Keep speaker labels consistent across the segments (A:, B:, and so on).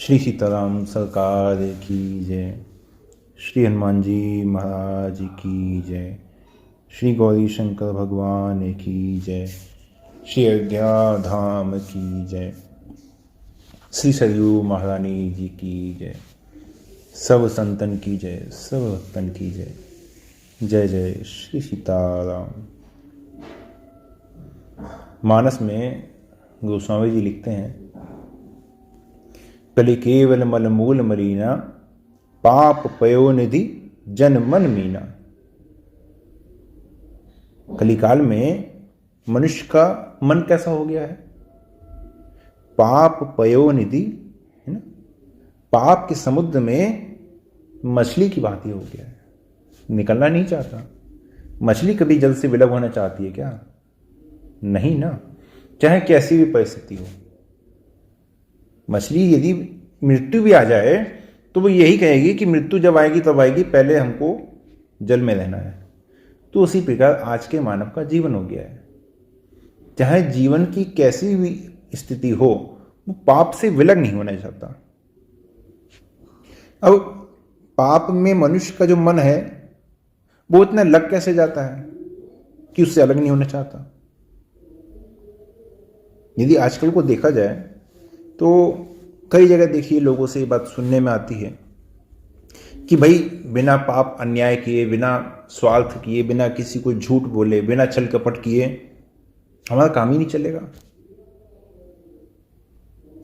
A: श्री सीताराम सरकार की जय। श्री हनुमान जी महाराज की जय। श्री गौरी शंकर भगवान की जय। श्री अयोध्या धाम की जय। श्री सरयू महारानी जी की जय। सब संतन की जय, सब भक्तन की जय। जय जय श्री सीताराम। मानस में गोस्वामी जी लिखते हैं, कलि केवल मल मूल मरीना, पाप पयो निधि जन मन मीना। कलिकाल में मनुष्य का मन कैसा हो गया है? पाप पयो निधि, है ना, पाप के समुद्र में मछली की भांति हो गया है, निकलना नहीं चाहता। मछली कभी जल से विलग होना चाहती है क्या? नहीं ना, चाहे कैसी भी परिस्थिति हो। मछली यदि मृत्यु भी आ जाए तो वो यही कहेगी कि मृत्यु जब आएगी तब आएगी, पहले हमको जल में रहना है। तो उसी प्रकार आज के मानव का जीवन हो गया है। चाहे जीवन की कैसी भी स्थिति हो, वो पाप से विलग नहीं होना चाहता। अब पाप में मनुष्य का जो मन है वो इतना लग कैसे जाता है कि उससे अलग नहीं होना चाहता। यदि आजकल को देखा जाए तो कई जगह देखिए लोगों से ये बात सुनने में आती है कि भाई बिना पाप अन्याय किए, बिना स्वार्थ किए, बिना किसी को झूठ बोले, बिना छल कपट किए हमारा काम ही नहीं चलेगा।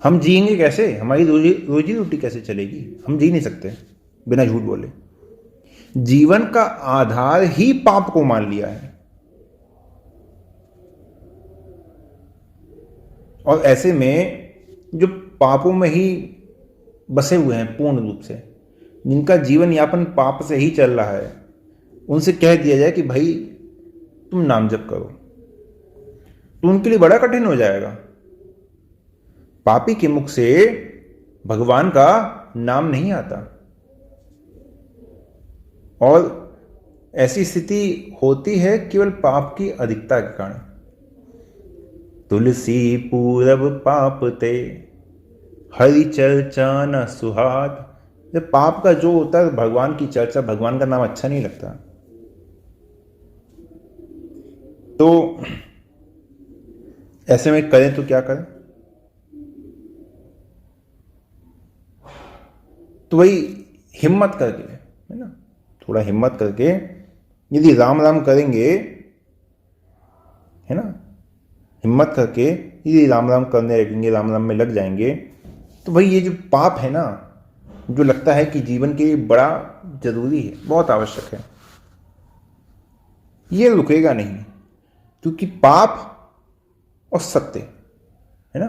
A: हम जिएंगे कैसे? हमारी रोजी रोटी कैसे चलेगी? हम जी नहीं सकते बिना झूठ बोले। जीवन का आधार ही पाप को मान लिया है। और ऐसे में जो पापों में ही बसे हुए हैं पूर्ण रूप से, जिनका जीवन यापन पाप से ही चल रहा है, उनसे कह दिया जाए कि भाई तुम नाम जप करो, तो उनके लिए बड़ा कठिन हो जाएगा। पापी के मुख से भगवान का नाम नहीं आता। और ऐसी स्थिति होती है केवल पाप की अधिकता के कारण। तुलसी पूरब पाप ते, हरि चर्चा न सुहात। जब पाप का जो होता है, भगवान की चर्चा, भगवान का नाम अच्छा नहीं लगता। तो ऐसे में करें तो क्या करें? तो वही हिम्मत करके, है ना, थोड़ा हिम्मत करके यदि राम राम करेंगे, है ना, हिम्मत करके यदि राम राम करने लगेंगे, राम राम में लग जाएंगे, तो भाई ये जो पाप है ना, जो लगता है कि जीवन के लिए बड़ा जरूरी है, बहुत आवश्यक है, ये रुकेगा नहीं। क्योंकि पाप और सत्य, है ना,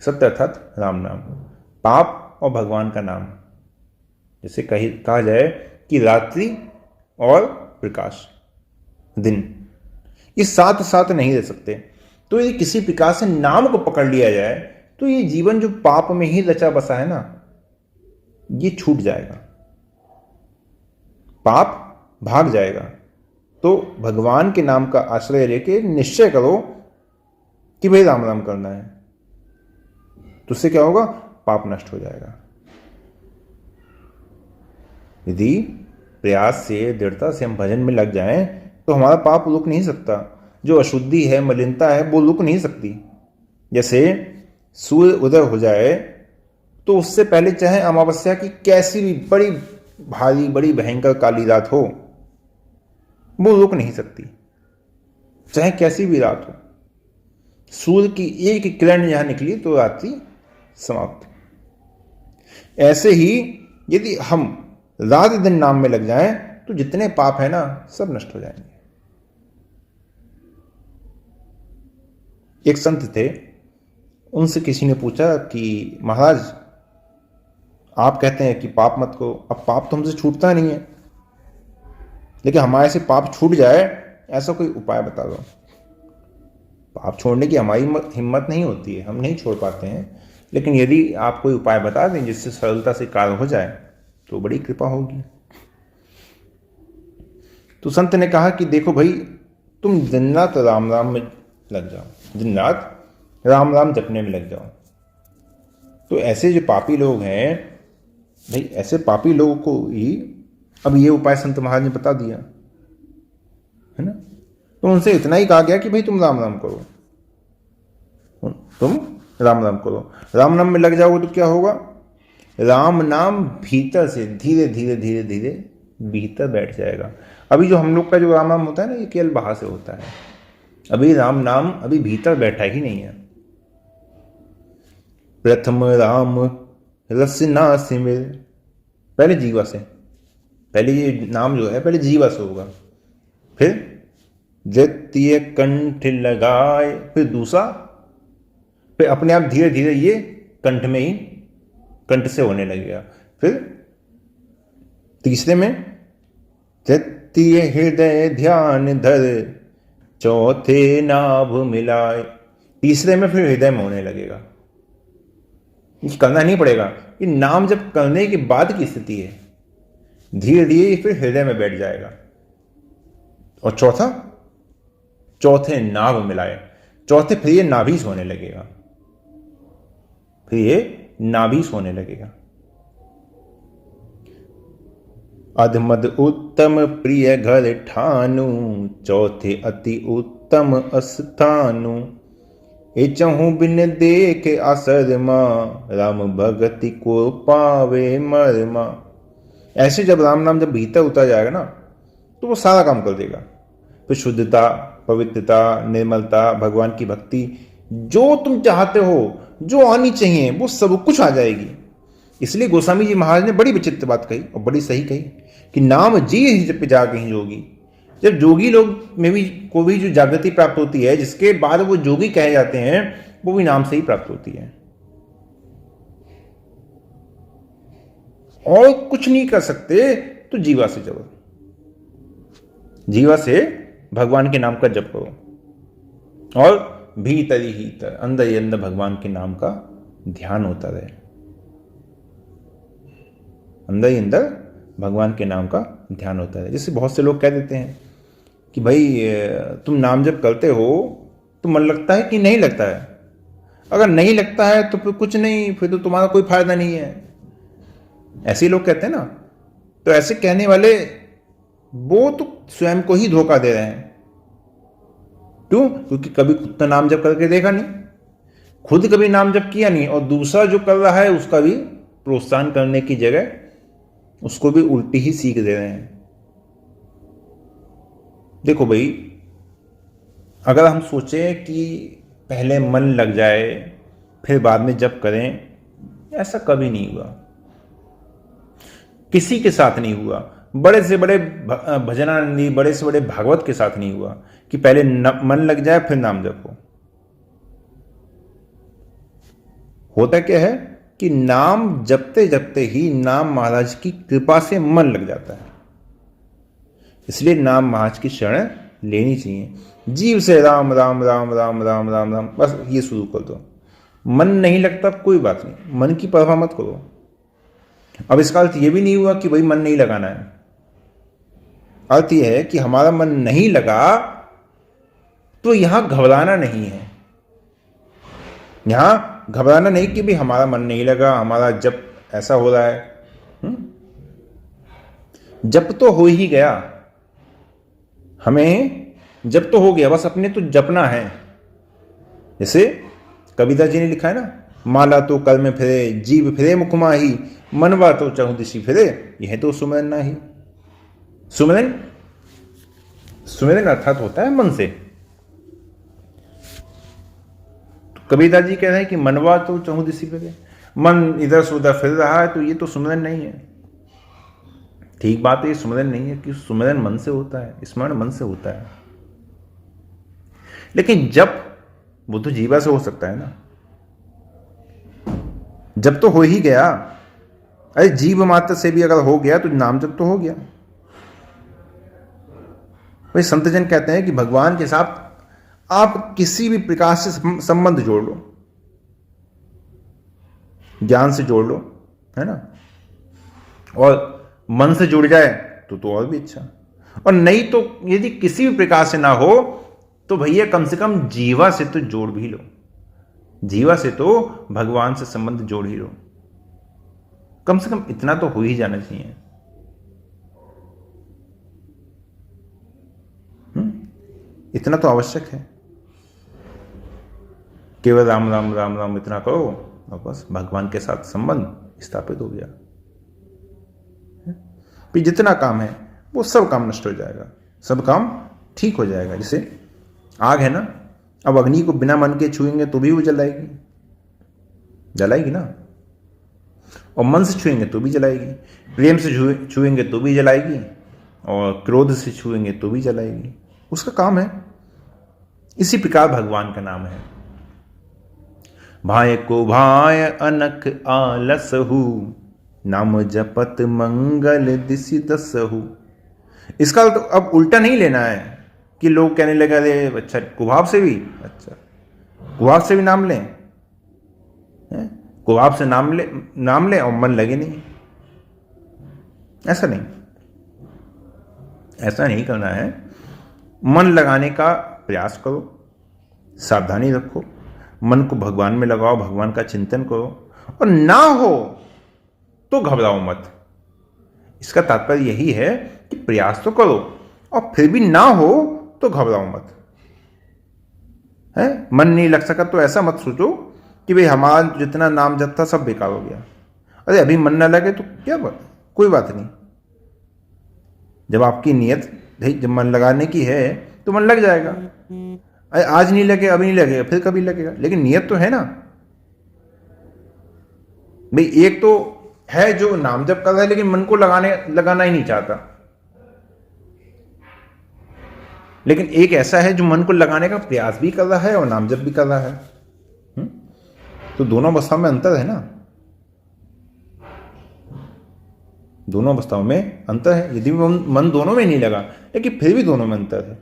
A: सत्य अर्थात राम नाम, पाप और भगवान का नाम, जैसे कहा जाए कि रात्रि और प्रकाश, दिन, ये साथ साथ नहीं रह सकते। तो यदि किसी प्रकार से नाम को पकड़ लिया जाए तो ये जीवन जो पाप में ही रचा बसा है ना, ये छूट जाएगा, पाप भाग जाएगा। तो भगवान के नाम का आश्रय लेके निश्चय करो कि भाई राम राम करना है, तो उससे क्या होगा? पाप नष्ट हो जाएगा। यदि प्रयास से, दृढ़ता से हम भजन में लग जाएं तो हमारा पाप रुक नहीं सकता। जो अशुद्धि है, मलिनता है, वो रुक नहीं सकती। जैसे सूर्य उदय हो जाए तो उससे पहले चाहे अमावस्या की कैसी भी बड़ी भारी, बड़ी भयंकर काली रात हो, वो रुक नहीं सकती, चाहे कैसी भी रात हो। सूर्य की एक किरण यहां निकली तो रात्रि समाप्त। ऐसे ही यदि हम रात दिन नाम में लग जाएं तो जितने पाप है ना, सब नष्ट हो जाएंगे। एक संत थे, उनसे किसी ने पूछा कि महाराज आप कहते हैं कि पाप मत करो, अब पाप तो हमसे छूटता नहीं है, लेकिन हमारे से पाप छूट जाए ऐसा कोई उपाय बता दो। पाप छोड़ने की हमारी हिम्मत नहीं होती है, हम नहीं छोड़ पाते हैं, लेकिन यदि आप कोई उपाय बता दें जिससे सरलता से कार्य हो जाए तो बड़ी कृपा होगी। तो संत ने कहा कि देखो भाई, तुम दिन रात राम राम में लग जाओ, दिन रात राम राम जपने में लग जाओ। तो ऐसे जो पापी लोग हैं भाई, ऐसे पापी लोगों को ही अब ये उपाय संत महाराज ने बता दिया है ना। तो उनसे इतना ही कहा गया कि भाई तुम राम राम करो, तुम राम राम करो। राम नाम में लग जाओगे तो क्या होगा, राम नाम भीतर से धीरे धीरे धीरे धीरे भीतर बैठ जाएगा। अभी जो हम लोग का जो राम नाम होता है ना, ये केवल बाहर से होता है, अभी राम नाम अभी भीतर बैठा ही नहीं है। प्रथम राम रसना सिमिर, पहले जीवा से, पहले ये नाम जो है पहले जीवा से होगा, फिर द्वितीय कंठ लगाए, फिर दूसरा, फिर अपने आप धीरे धीरे ये कंठ में ही, कंठ से होने लगेगा। फिर तीसरे में तृतीय हृदय ध्यान धर, चौथे नाभ मिलाए, तीसरे में फिर हृदय में होने लगेगा। ये करना नहीं पड़ेगा, ये नाम जब करने के बाद की स्थिति है, धीरे धीरे फिर हृदय में बैठ जाएगा। और चौथा, चौथे नाभ मिलाए, चौथे फिर ये नाभीस होने लगेगा, फिर ये नाभीस होने लगेगा। अधमद उत्तम प्रिय घर ठानु, चौथे अति उत्तम अस्थानु, ए चहु बिन देख असरमा, राम भगति को पावे मरमा। ऐसे जब राम नाम जब भीतर उतर जाएगा ना, तो वो सारा काम कर देगा। फिर शुद्धता, पवित्रता, निर्मलता, भगवान की भक्ति, जो तुम चाहते हो, जो आनी चाहिए, वो सब कुछ आ जाएगी। इसलिए गोस्वामी जी महाराज ने बड़ी विचित्र बात कही और बड़ी सही कही कि नाम जी ही पे जा कहीं जोगी। जब जोगी लोग में भी को भी जो जागृति प्राप्त होती है, जिसके बाद वो जोगी कहे जाते हैं, वो भी नाम से ही प्राप्त होती है। और कुछ नहीं कर सकते तो जीवा से जप, जीवा से भगवान के नाम का जप करो, और भीतर ही भीतर, अंदर ही अंदर भगवान के नाम का ध्यान होता रहे, अंदर ही अंदर भगवान के नाम का ध्यान होता है। जैसे बहुत से लोग कह देते हैं कि भाई तुम नाम जप करते हो तो मन लगता है कि नहीं लगता है, अगर नहीं लगता है तो फिर कुछ नहीं, फिर तो तुम्हारा कोई फायदा नहीं है, ऐसे लोग कहते हैं ना। तो ऐसे कहने वाले वो तो स्वयं को ही धोखा दे रहे हैं। क्यों? क्योंकि कभी खुद तो नाम जप करके देखा नहीं, खुद कभी नाम जप किया नहीं, और दूसरा जो कर रहा है उसका भी प्रोत्साहन करने की जगह उसको भी उल्टी ही सीख दे रहे हैं। देखो भाई, अगर हम सोचें कि पहले मन लग जाए फिर बाद में जप करें, ऐसा कभी नहीं हुआ, किसी के साथ नहीं हुआ। बड़े से बड़े भजनानंदी, बड़े से बड़े भागवत के साथ नहीं हुआ कि पहले मन लग जाए फिर नाम जपो। होता क्या है कि नाम जपते जपते ही नाम महाराज की कृपा से मन लग जाता है। इसलिए नाम महाराज की शरण लेनी चाहिए। जीव से राम राम राम राम राम राम राम, बस ये शुरू कर दो। मन नहीं लगता कोई बात नहीं, मन की परवाह मत करो। अब इसका अर्थ ये भी नहीं हुआ कि भाई मन नहीं लगाना है। अर्थ यह है कि हमारा मन नहीं लगा तो यहां घबराना नहीं है। यहां घबराना नहीं कि भाई हमारा मन नहीं लगा, हमारा जप ऐसा हो रहा है। जप तो हो ही गया, हमें जप तो हो गया, बस अपने तो जपना है। जैसे कविता जी ने लिखा है ना, माला तो कर में फिरे, जीव फिरे मुख माही, मनवा तो चहु दिशि फिरे, यह तो सुमिरन नाही। सुमिरन, सुमिरन अर्थात होता है मन से। तो कबीरदास जी कह रहे हैं कि मनवा तो चहु दिशि फिरे, मन इधर से उधर फिर रहा है, तो ये तो सुमिरन नहीं है। ठीक बात है, ये सुमिरन नहीं है, कि सुमिरन मन से होता है, स्मरण मन से होता है। लेकिन जप वो तो जीवा से हो सकता है ना। जब तो हो ही गया, अरे जीव मात्र से भी अगर हो गया तो नाम जप तो हो गया। भाई संतजन कहते हैं कि भगवान के साथ आप किसी भी प्रकार से संबंध जोड़ लो, ज्ञान से जोड़ लो, है ना, और मन से जुड़ जाए तो और भी अच्छा। और नहीं तो यदि किसी भी प्रकार से ना हो तो भैया कम से कम जीवा से तो जोड़ भी लो। जीवा से तो भगवान से संबंध जोड़ ही लो। कम से कम इतना तो हो ही जाना चाहिए। इतना तो आवश्यक है। केवल राम राम राम राम इतना करो और बस भगवान के साथ संबंध स्थापित हो गया। फिर जितना काम है वो सब काम नष्ट हो जाएगा, सब काम ठीक हो जाएगा। जैसे आग है ना, अब अग्नि को बिना मन के छुएंगे तो भी वो जलाएगी, जलाएगी ना, और मन से छुएंगे तो भी जलाएगी, प्रेम से छुएंगे तो भी जलाएगी, और क्रोध से छुएंगे तो भी जलाएगी। उसका काम है। इसी प्रकार भगवान का नाम है। भाय को भाय अनख आलसहु, नाम जपत मंगल दिसि दसहु। इसका तो अब उल्टा नहीं लेना है कि लोग कहने लगे अरे अच्छा कुभाव से भी, अच्छा कुभाव से भी नाम लें, कुभाव से नाम ले और मन लगे नहीं। ऐसा नहीं, ऐसा नहीं करना है। मन लगाने का प्रयास करो, सावधानी रखो, मन को भगवान में लगाओ, भगवान का चिंतन करो, और ना हो तो घबराओ मत। इसका तात्पर्य यही है कि प्रयास तो करो और फिर भी ना हो तो घबराओ मत। है मन नहीं लग सका तो ऐसा मत सोचो कि भाई हमारा जितना नाम जप था सब बेकार हो गया। अरे अभी मन ना लगे तो क्या बात, कोई बात नहीं। जब आपकी नियत भाई जब मन लगाने की है तो मन लग जाएगा। अरे आज नहीं लगे, अभी नहीं लगेगा, फिर कभी लगेगा, लेकिन नियत तो है ना। भाई एक तो है जो नाम जप कर रहा है लेकिन मन को लगाना ही नहीं चाहता, लेकिन एक ऐसा है जो मन को लगाने का प्रयास भी कर रहा है और नाम जप भी कर रहा है। तो दोनों अवस्थाओं में अंतर है ना, दोनों अवस्थाओं में अंतर है। यदि मन दोनों में नहीं लगा लेकिन फिर भी दोनों में अंतर है।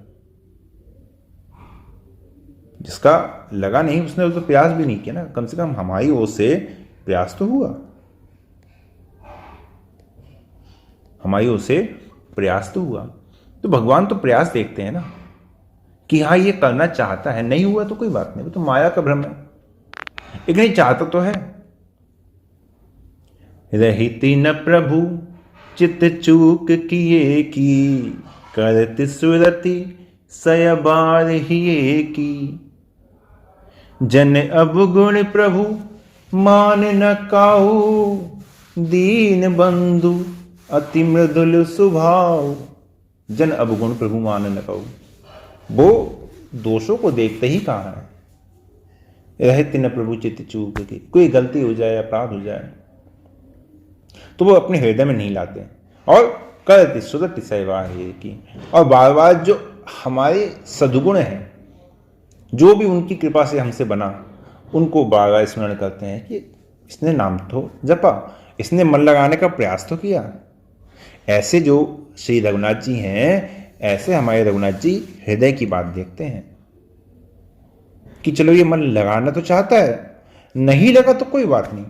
A: जिसका लगा नहीं उसने तो प्रयास भी नहीं किया ना, कम से कम हमारी ओर से प्रयास तो हुआ, हमारी ओर से प्रयास तो हुआ। तो भगवान तो प्रयास देखते हैं ना कि हाँ ये करना चाहता है, नहीं हुआ तो कोई बात नहीं, वो तो माया का भ्रम है, लेकिन नहीं चाहता तो है। रहिति न प्रभु चित चूक किए की, करत सुरति सयबार हिए की। जन अवगुण प्रभु मान न काऊ, दीन बंधु अति मृदुल स्वभाव। जन अवगुण प्रभु मान न काऊ, वो दोषों को देखते ही कहाँ है। रहते न प्रभु चित्त चूक की, कोई गलती हो जाए, अपराध हो जाए तो वो अपने हृदय में नहीं लाते, और करती सुरति सहवाह की, और बार बार जो हमारे सद्गुण हैं, जो भी उनकी कृपा से हमसे बना, उनको बार बार स्मरण करते हैं कि इसने नाम तो जपा, इसने मन लगाने का प्रयास तो किया। ऐसे जो श्री रघुनाथ जी हैं, ऐसे हमारे रघुनाथ जी हृदय की बात देखते हैं कि चलो ये मन लगाना तो चाहता है, नहीं लगा तो कोई बात नहीं,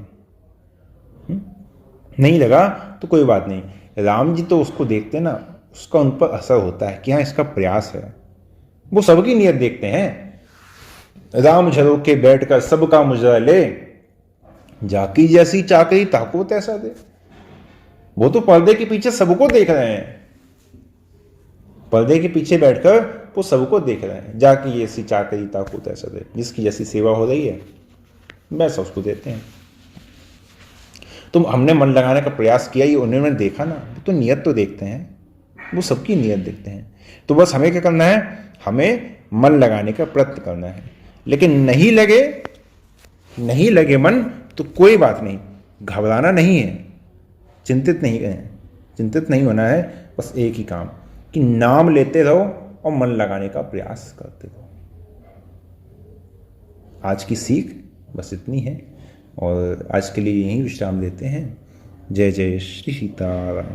A: नहीं लगा तो कोई बात नहीं। राम जी तो उसको देखते ना, उसका उन पर असर होता है कि हाँ इसका प्रयास है। वो सबकी नियत देखते हैं। राम झरोके बैठकर सबका मुजरा ले, जाकी जैसी चाकरी ताको तैसा दे। वो तो पर्दे के पीछे सबको देख रहे हैं, पर्दे के पीछे बैठकर वो सबको देख रहे हैं। जाकी जैसी चाकरी ताको तैसा दे, जिसकी जैसी सेवा हो रही है वैसा उसको देते हैं। तो हमने मन लगाने का प्रयास किया, ये उन्होंने देखा ना, तो नियत तो देखते हैं, वो सबकी नियत देखते हैं। तो बस हमें क्या करना है, हमें मन लगाने का प्रयत्न करना है। लेकिन नहीं लगे मन तो कोई बात नहीं, घबराना नहीं है, चिंतित नहीं होना है। बस एक ही काम कि नाम लेते रहो और मन लगाने का प्रयास करते रहो। आज की सीख बस इतनी है, और आज के लिए यहीं विश्राम लेते हैं। जय जय श्री सीताराम।